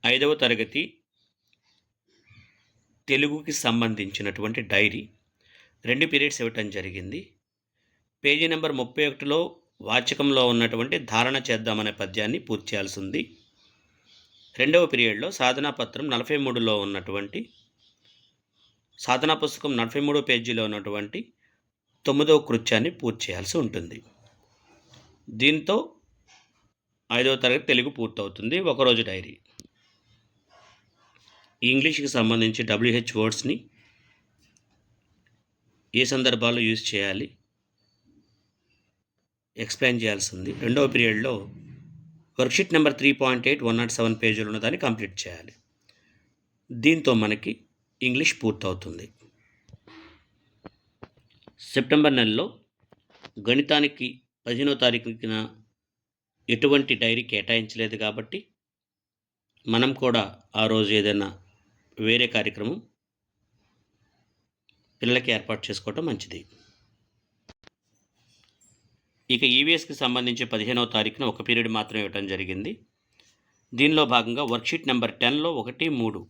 5వ తరగతి తెలుగుకి సంబంధించినటువంటి డైరీ 2 పీరియడ్స్ ఇవ్వటం జరిగింది. పేజీ నెంబర్ 31లో వాచకంలో ఉన్నటువంటి ధారణ చేద్దామనే పద్యాన్ని పూర్తి చేయాల్సి ఉంది. 2వ పీరియడ్లో సాధనా పత్రం 43లో ఉన్నటువంటి సాధనా పుస్తకం 43వ పేజీలో ఉన్నటువంటి 9వ కృత్యాన్ని పూర్తి చేయాల్సి ఉంటుంది. దీంతో 5వ తరగతి తెలుగు పూర్తవుతుంది. ఒకరోజు డైరీ. ఇంగ్లీష్కి సంబంధించి WH వర్డ్స్ని ఏ సందర్భాల్లో యూజ్ చేయాలి ఎక్స్ప్లెయిన్ చేయాల్సి ఉంది. 2వ పీరియడ్లో వర్క్షీట్ నెంబర్ 3.8 107 పేజీలు ఉన్నదాన్ని కంప్లీట్ చేయాలి. దీంతో మనకి ఇంగ్లీష్ పూర్తవుతుంది. సెప్టెంబర్ నెలలో గణితానికి 15వ తారీఖున ఎటువంటి డైరీ కేటాయించలేదు కాబట్టి మనం కూడా ఆ రోజు ఏదైనా వేరే కార్యక్రమం పిల్లలకి ఏర్పాటు చేసుకోవటం మంచిది. ఇక ఈవీఎస్కి సంబంధించి 15వ తారీఖున ఒక పీరియడ్ మాత్రం ఇవ్వటం జరిగింది. దీనిలో భాగంగా వర్క్షీట్ నెంబర్ 10లో 1, 3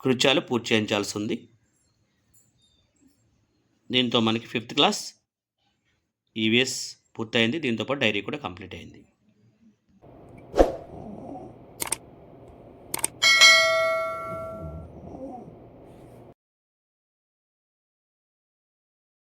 కృత్యాలు పూర్తి చేయించాల్సి ఉంది. దీంతో మనకి 5th క్లాస్ ఈవీఎస్ పూర్తయింది. దీంతోపాటు డైరీ కూడా కంప్లీట్ అయింది.